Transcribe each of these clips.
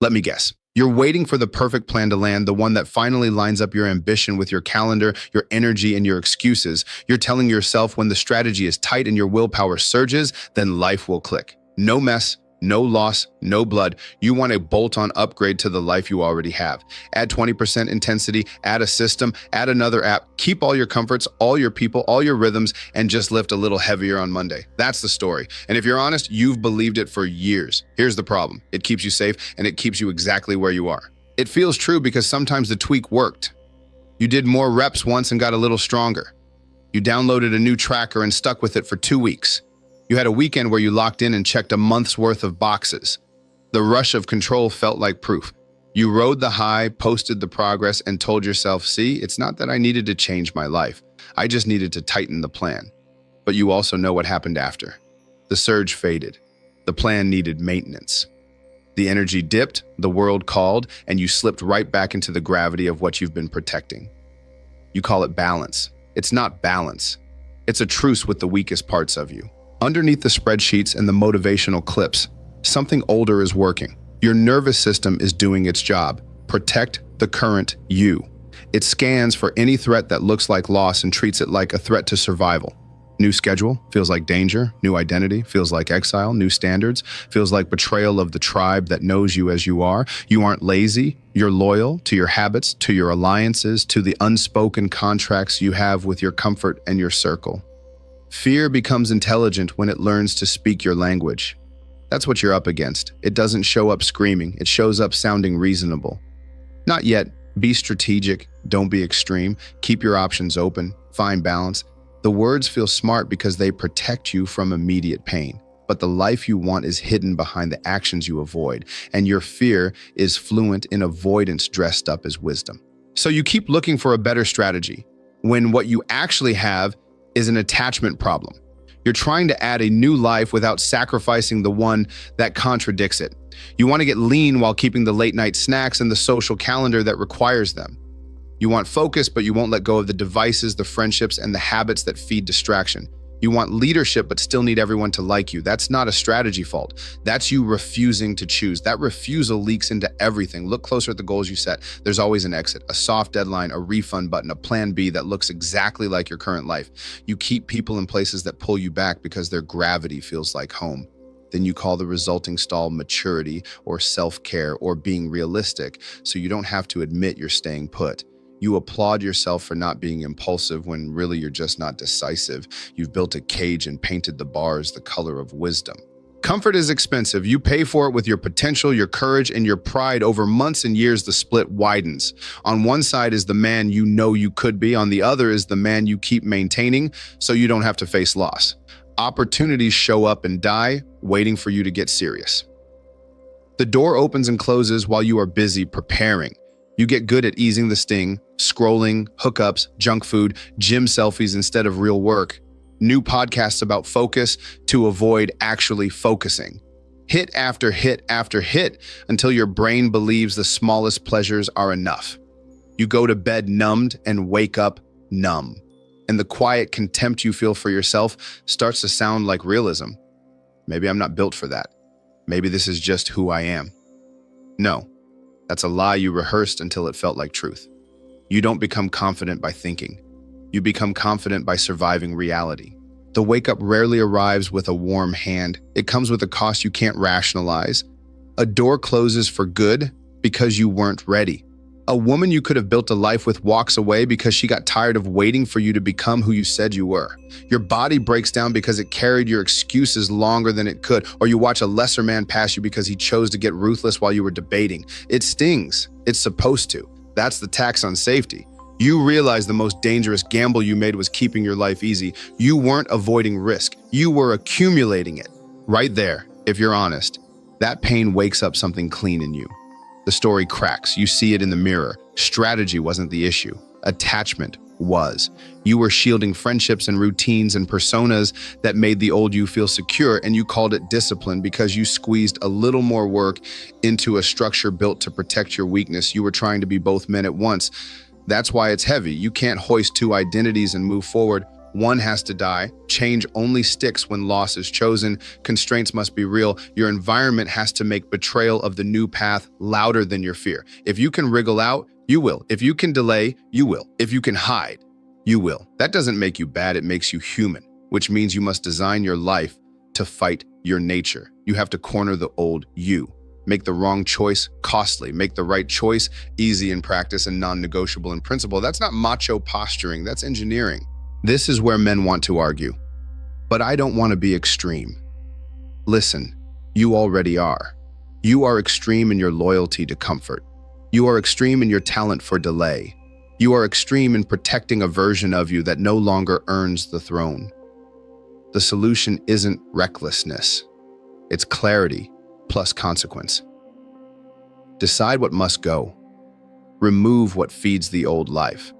Let me guess. You're waiting for the perfect plan to land, the one that finally lines up your ambition with your calendar, your energy, and your excuses. You're telling yourself when the strategy is tight and your willpower surges, then life will click. No mess, no loss, no blood. You want a bolt-on upgrade to the life you already have. Add 20% intensity, add a system, add another app. Keep all your comforts, all your people, all your rhythms, and just lift a little heavier on Monday. That's the story. And if you're honest, you've believed it for years. Here's the problem. It keeps you safe, and it keeps you exactly where you are. It feels true because sometimes the tweak worked. You did more reps once and got a little stronger. You downloaded a new tracker and stuck with it for 2 weeks. You had a weekend where you locked in and checked a month's worth of boxes. The rush of control felt like proof. You rode the high, posted the progress, and told yourself, see, it's not that I needed to change my life. I just needed to tighten the plan. But you also know what happened after. The surge faded. The plan needed maintenance. The energy dipped, the world called, and you slipped right back into the gravity of what you've been protecting. You call it balance. It's not balance. It's a truce with the weakest parts of you. Underneath the spreadsheets and the motivational clips, something older is working. Your nervous system is doing its job. Protect the current you. It scans for any threat that looks like loss and treats it like a threat to survival. New schedule feels like danger. New identity feels like exile. New standards feels like betrayal of the tribe that knows you as you are. You aren't lazy. You're loyal to your habits, to your alliances, to the unspoken contracts you have with your comfort and your circle. Fear becomes intelligent when it learns to speak your language. That's what you're up against. It doesn't show up screaming. It shows up sounding reasonable. Not yet. Be strategic. Don't be extreme. Keep your options open. Find balance. The words feel smart because they protect you from immediate pain. But the life you want is hidden behind the actions you avoid. And your fear is fluent in avoidance dressed up as wisdom. So you keep looking for a better strategy when what you actually have is an attachment problem. You're trying to add a new life without sacrificing the one that contradicts it. You want to get lean while keeping the late night snacks and the social calendar that requires them. You want focus, but you won't let go of the devices, the friendships, and the habits that feed distraction. You want leadership, but still need everyone to like you. That's not a strategy fault. That's you refusing to choose. That refusal leaks into everything. Look closer at the goals you set. There's always an exit, a soft deadline, a refund button, a plan B that looks exactly like your current life. You keep people in places that pull you back because their gravity feels like home. Then you call the resulting stall maturity or self-care or being realistic, so you don't have to admit you're staying put. You applaud yourself for not being impulsive when really you're just not decisive. You've built a cage and painted the bars the color of wisdom. Comfort is expensive. You pay for it with your potential, your courage, and your pride. Over months and years, the split widens. On one side is the man you know you could be. On the other is the man you keep maintaining so you don't have to face loss. Opportunities show up and die, waiting for you to get serious. The door opens and closes while you are busy preparing. You get good at easing the sting, scrolling, hookups, junk food, gym selfies instead of real work, new podcasts about focus to avoid actually focusing. Hit after hit after hit until your brain believes the smallest pleasures are enough. You go to bed numbed and wake up numb. And the quiet contempt you feel for yourself starts to sound like realism. Maybe I'm not built for that. Maybe this is just who I am. No. That's a lie you rehearsed until it felt like truth. You don't become confident by thinking. You become confident by surviving reality. The wake-up rarely arrives with a warm hand. It comes with a cost you can't rationalize. A door closes for good because you weren't ready. A woman you could have built a life with walks away because she got tired of waiting for you to become who you said you were. Your body breaks down because it carried your excuses longer than it could, or you watch a lesser man pass you because he chose to get ruthless while you were debating. It stings. It's supposed to. That's the tax on safety. You realize the most dangerous gamble you made was keeping your life easy. You weren't avoiding risk. You were accumulating it. Right there, if you're honest, that pain wakes up something clean in you. The story cracks. You see it in the mirror. Strategy wasn't the issue. Attachment was. You were shielding friendships and routines and personas that made the old you feel secure, and you called it discipline because you squeezed a little more work into a structure built to protect your weakness. You were trying to be both men at once. That's why it's heavy. You can't hoist two identities and move forward. One has to die. Change only sticks when loss is chosen. Constraints must be real. Your environment has to make betrayal of the new path louder than your fear. If you can wriggle out, you will. If you can delay, you will. If you can hide, you will. That doesn't make you bad, it makes you human, which means you must design your life to fight your nature. You have to corner the old you. Make the wrong choice costly. Make the right choice easy in practice and non-negotiable in principle. That's not macho posturing, that's engineering. This is where men want to argue. But I don't want to be extreme. Listen, you already are. You are extreme in your loyalty to comfort. You are extreme in your talent for delay. You are extreme in protecting a version of you that no longer earns the throne. The solution isn't recklessness. It's clarity plus consequence. Decide what must go. Remove what feeds the old life.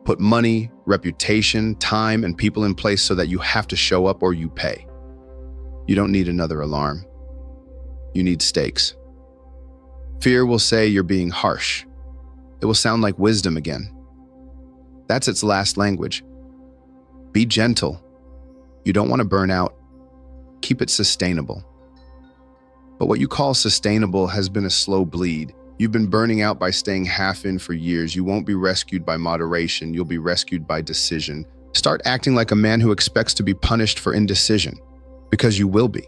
Put money, reputation, time, and people in place so that you have to show up or you pay. You don't need another alarm. You need stakes. Fear will say you're being harsh. It will sound like wisdom again. That's its last language. Be gentle. You don't want to burn out. Keep it sustainable. But what you call sustainable has been a slow bleed. You've been burning out by staying half in for years. You won't be rescued by moderation. You'll be rescued by decision. Start acting like a man who expects to be punished for indecision, because you will be.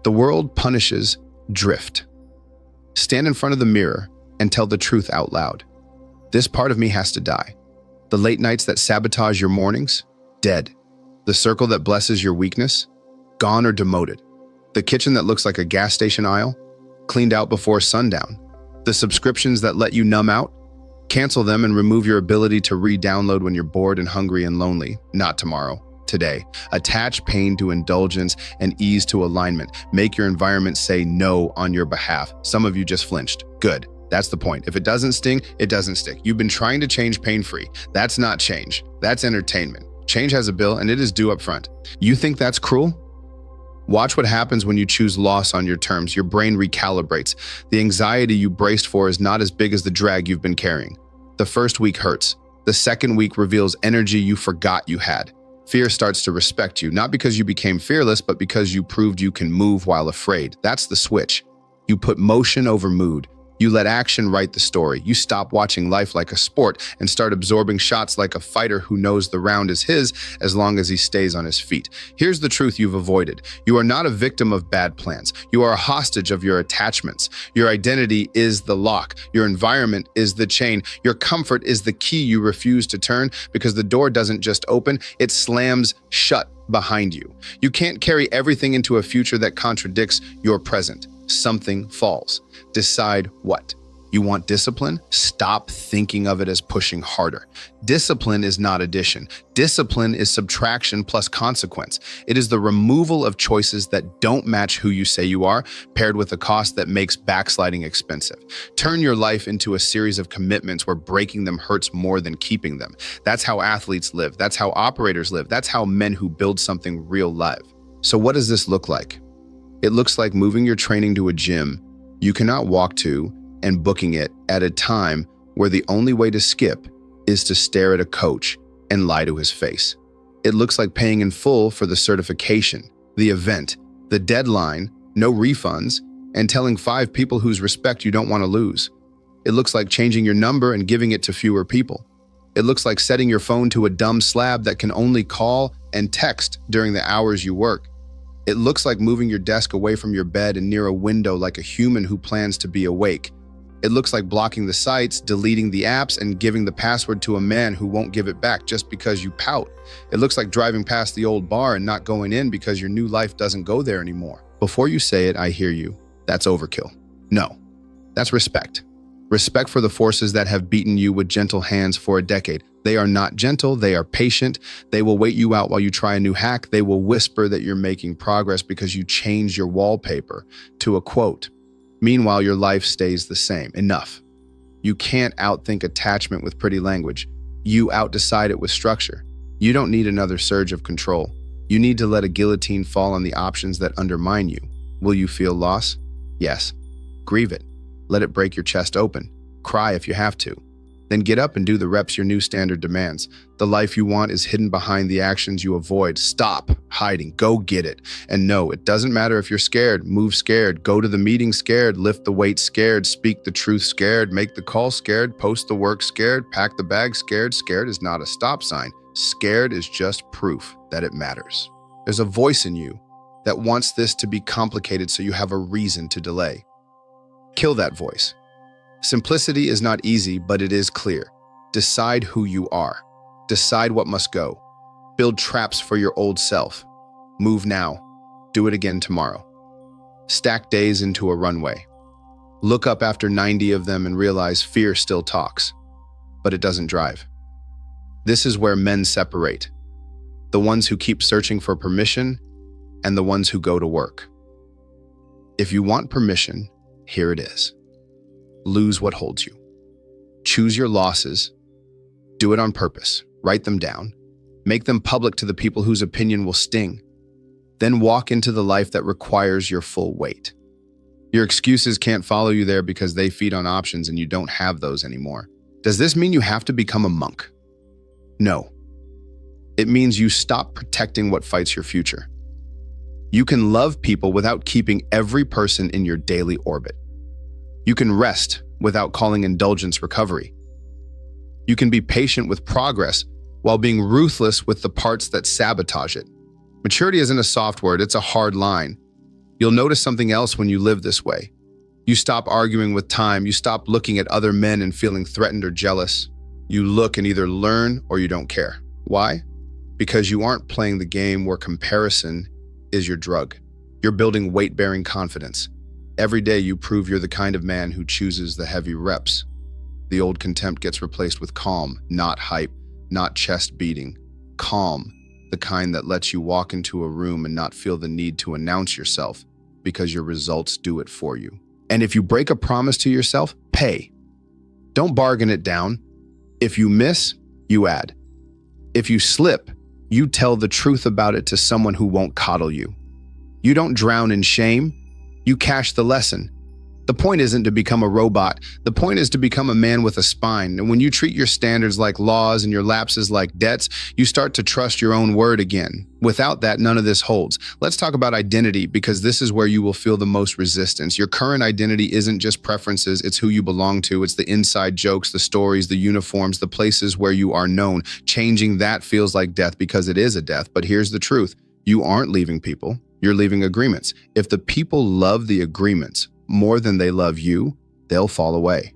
The world punishes drift. Stand in front of the mirror and tell the truth out loud. This part of me has to die. The late nights that sabotage your mornings, dead. The circle that blesses your weakness, gone or demoted. The kitchen that looks like a gas station aisle, cleaned out before sundown. The subscriptions that let you numb out, cancel them and remove your ability to re-download when you're bored and hungry and lonely. Not tomorrow, today. Attach pain to indulgence and ease to alignment. Make your environment say no on your behalf. Some of you just flinched. Good. That's the point. If it doesn't sting, it doesn't stick. You've been trying to change pain-free. That's not change. That's entertainment. Change has a bill and it is due up front. You think that's cruel? Watch what happens when you choose loss on your terms. Your brain recalibrates. The anxiety you braced for is not as big as the drag you've been carrying. The first week hurts. The second week reveals energy you forgot you had. Fear starts to respect you, not because you became fearless, but because you proved you can move while afraid. That's the switch. You put motion over mood. You let action write the story. You stop watching life like a sport and start absorbing shots like a fighter who knows the round is his as long as he stays on his feet. Here's the truth you've avoided. You are not a victim of bad plans. You are a hostage of your attachments. Your identity is the lock. Your environment is the chain. Your comfort is the key you refuse to turn because the door doesn't just open, it slams shut behind you. You can't carry everything into a future that contradicts your present. Something falls. Decide what. You want discipline? Stop thinking of it as pushing harder. Discipline is not addition. Discipline is subtraction plus consequence. It is the removal of choices that don't match who you say you are, paired with a cost that makes backsliding expensive. Turn your life into a series of commitments where breaking them hurts more than keeping them. That's how athletes live. That's how operators live. That's how men who build something real live. So what does this look like? It looks like moving your training to a gym you cannot walk to and booking it at a time where the only way to skip is to stare at a coach and lie to his face. It looks like paying in full for the certification, the event, the deadline, no refunds, and telling 5 people whose respect you don't want to lose. It looks like changing your number and giving it to fewer people. It looks like setting your phone to a dumb slab that can only call and text during the hours you work. It looks like moving your desk away from your bed and near a window like a human who plans to be awake. It looks like blocking the sites, deleting the apps, and giving the password to a man who won't give it back just because you pout. It looks like driving past the old bar and not going in because your new life doesn't go there anymore. Before you say it, I hear you. That's overkill. No, that's respect. Respect for the forces that have beaten you with gentle hands for a decade. They are not gentle, they are patient. They will wait you out while you try a new hack. They will whisper that you're making progress because you changed your wallpaper to a quote. Meanwhile, your life stays the same. Enough. You can't outthink attachment with pretty language. You outdecide it with structure. You don't need another surge of control. You need to let a guillotine fall on the options that undermine you. Will you feel loss? Yes. Grieve it. Let it break your chest open. Cry if you have to. Then get up and do the reps your new standard demands. The life you want is hidden behind the actions you avoid. Stop hiding. Go get it. And no, it doesn't matter if you're scared. Move scared. Go to the meeting scared. Lift the weight scared. Speak the truth scared. Make the call scared. Post the work scared. Pack the bag scared. Scared is not a stop sign. Scared is just proof that it matters. There's a voice in you that wants this to be complicated so you have a reason to delay. Kill that voice. Simplicity is not easy, but it is clear. Decide who you are. Decide what must go. Build traps for your old self. Move now. Do it again tomorrow. Stack days into a runway. Look up after 90 of them and realize fear still talks, but it doesn't drive. This is where men separate. The ones who keep searching for permission and the ones who go to work. If you want permission, here it is. Lose what holds you. Choose your losses. Do it on purpose. Write them down. Make them public to the people whose opinion will sting. Then walk into the life that requires your full weight. Your excuses can't follow you there because they feed on options and you don't have those anymore. Does this mean you have to become a monk? No. It means you stop protecting what fights your future. You can love people without keeping every person in your daily orbit. You can rest without calling indulgence recovery. You can be patient with progress while being ruthless with the parts that sabotage it. Maturity isn't a soft word, it's a hard line. You'll notice something else when you live this way. You stop arguing with time, you stop looking at other men and feeling threatened or jealous. You look and either learn or you don't care. Why? Because you aren't playing the game where comparison is your drug. You're building weight-bearing confidence. Every day you prove you're the kind of man who chooses the heavy reps. The old contempt gets replaced with calm, not hype, not chest beating. Calm, the kind that lets you walk into a room and not feel the need to announce yourself because your results do it for you. And if you break a promise to yourself, pay. Don't bargain it down. If you miss, you add. If you slip, you tell the truth about it to someone who won't coddle you. You don't drown in shame. You cash the lesson. The point isn't to become a robot. The point is to become a man with a spine. And when you treat your standards like laws and your lapses like debts, you start to trust your own word again. Without that, none of this holds. Let's talk about identity, because this is where you will feel the most resistance. Your current identity isn't just preferences, it's who you belong to. It's the inside jokes, the stories, the uniforms, the places where you are known. Changing that feels like death because it is a death. But here's the truth. You aren't leaving people. You're leaving agreements. If the people love the agreements more than they love you, they'll fall away.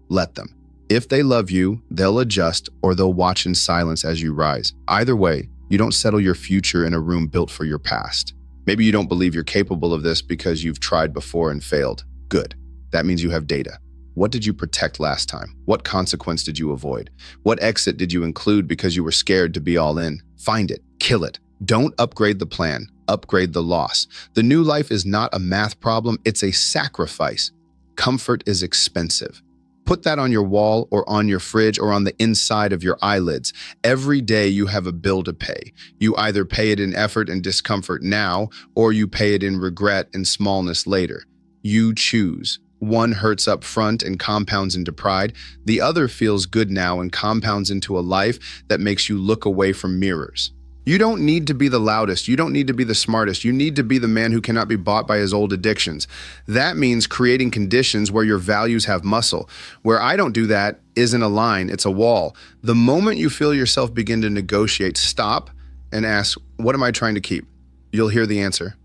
Let them. If they love you, they'll adjust or they'll watch in silence as you rise. Either way, you don't settle your future in a room built for your past. Maybe you don't believe you're capable of this because you've tried before and failed. Good. That means you have data. What did you protect last time? What consequence did you avoid? What exit did you include because you were scared to be all in? Find it. Kill it. Don't upgrade the plan. Upgrade the loss. The new life is not a math problem, it's a sacrifice. Comfort is expensive. Put that on your wall or on your fridge or on the inside of your eyelids. Every day you have a bill to pay. You either pay it in effort and discomfort now, or you pay it in regret and smallness later. You choose. One hurts up front and compounds into pride. The other feels good now and compounds into a life that makes you look away from mirrors. You don't need to be the loudest. You don't need to be the smartest. You need to be the man who cannot be bought by his old addictions. That means creating conditions where your values have muscle. Where I don't do that isn't a line, it's a wall. The moment you feel yourself begin to negotiate, stop and ask, what am I trying to keep? You'll hear the answer.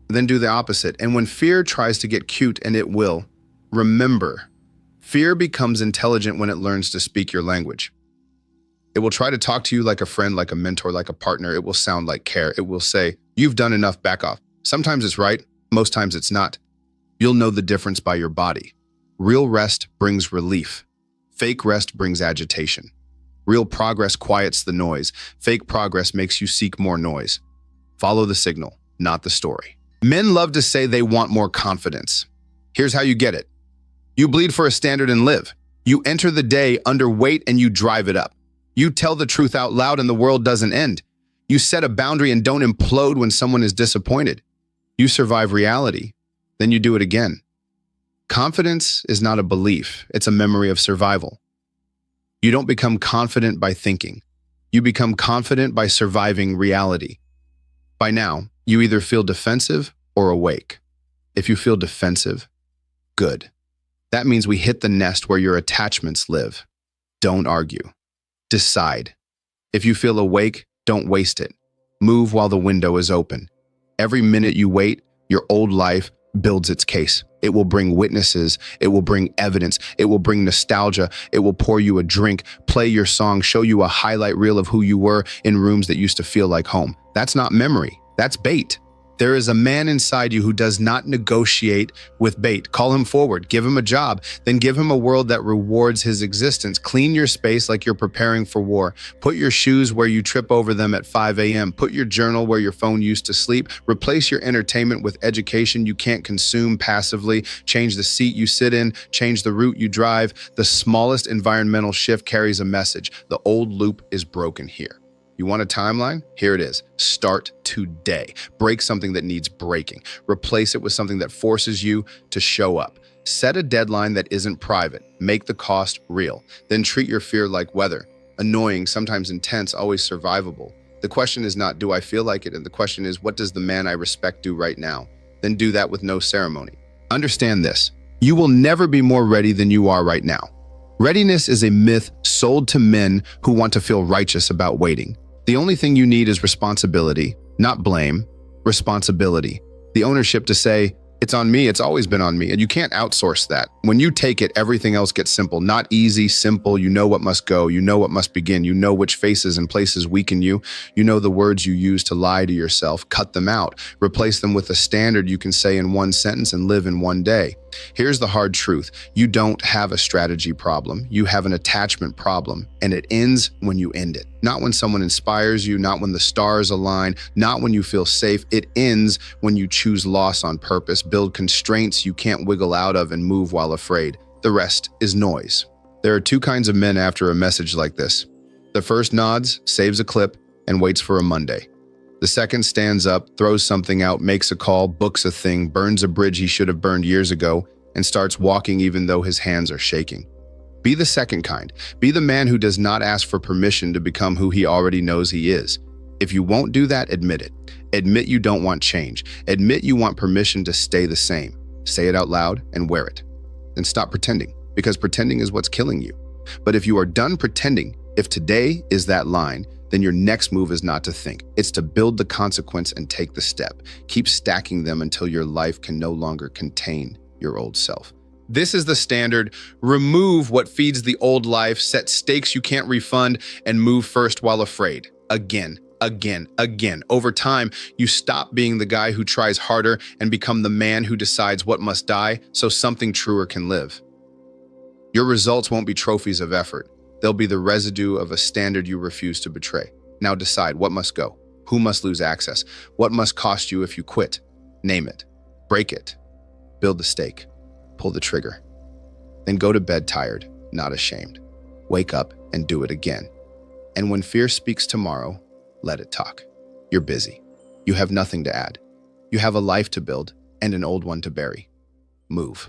Then do the opposite. And when fear tries to get cute, and it will, remember, fear becomes intelligent when it learns to speak your language. It will try to talk to you like a friend, like a mentor, like a partner. It will sound like care. It will say, you've done enough, back off. Sometimes it's right, most times it's not. You'll know the difference by your body. Real rest brings relief. Fake rest brings agitation. Real progress quiets the noise. Fake progress makes you seek more noise. Follow the signal, not the story. Men love to say they want more confidence. Here's how you get it. You bleed for a standard and live. You enter the day underweight and you drive it up. You tell the truth out loud and the world doesn't end. You set a boundary and don't implode when someone is disappointed. You survive reality, then you do it again. Confidence is not a belief, it's a memory of survival. You don't become confident by thinking. You become confident by surviving reality. By now, you either feel defensive or awake. If you feel defensive, good. That means we hit the nest where your attachments live. Don't argue. Decide. If you feel awake, don't waste it. Move while the window is open. Every minute you wait, your old life builds its case. It will bring witnesses. It will bring evidence. It will bring nostalgia. It will pour you a drink, play your song, show you a highlight reel of who you were in rooms that used to feel like home. That's not memory. That's bait. There is a man inside you who does not negotiate with bait. Call him forward, give him a job, then give him a world that rewards his existence. Clean your space like you're preparing for war. Put your shoes where you trip over them at 5 a.m. Put your journal where your phone used to sleep. Replace your entertainment with education you can't consume passively. Change the seat you sit in. Change the route you drive. The smallest environmental shift carries a message. The old loop is broken here. You want a timeline? Here it is. Start today. Break something that needs breaking. Replace it with something that forces you to show up. Set a deadline that isn't private. Make the cost real. Then treat your fear like weather. Annoying, sometimes intense, always survivable. The question is not, do I feel like it? And the question is, what does the man I respect do right now? Then do that with no ceremony. Understand this. You will never be more ready than you are right now. Readiness is a myth sold to men who want to feel righteous about waiting. The only thing you need is responsibility, not blame, responsibility. The ownership to say, it's on me, it's always been on me, and you can't outsource that. When you take it, everything else gets simple. Not easy, simple. You know what must go. You know what must begin. You know which faces and places weaken you. You know the words you use to lie to yourself. Cut them out. Replace them with a standard you can say in one sentence and live in one day. Here's the hard truth. You don't have a strategy problem. You have an attachment problem, and it ends when you end it. Not when someone inspires you, not when the stars align, not when you feel safe. It ends when you choose loss on purpose, build constraints you can't wiggle out of, and move while afraid. The rest is noise. There are two kinds of men after a message like this. The first nods, saves a clip, and waits for a Monday. The second stands up, throws something out, makes a call, books a thing, burns a bridge he should have burned years ago, and starts walking even though his hands are shaking. Be the second kind. Be the man who does not ask for permission to become who he already knows he is. If you won't do that, admit it. Admit you don't want change. Admit you want permission to stay the same. Say it out loud and wear it. Then stop pretending, because pretending is what's killing you. But if you are done pretending, if today is that line, then your next move is not to think. It's to build the consequence and take the step. Keep stacking them until your life can no longer contain your old self. This is the standard. Remove what feeds the old life, set stakes you can't refund, and move first while afraid. Again. Over time, you stop being the guy who tries harder and become the man who decides what must die so something truer can live. Your results won't be trophies of effort. They'll be the residue of a standard you refuse to betray. Now decide what must go, who must lose access, what must cost you if you quit. Name it, break it, build the stake, pull the trigger. Then go to bed tired, not ashamed. Wake up and do it again. And when fear speaks tomorrow, let it talk. You're busy. You have nothing to add. You have a life to build and an old one to bury. Move.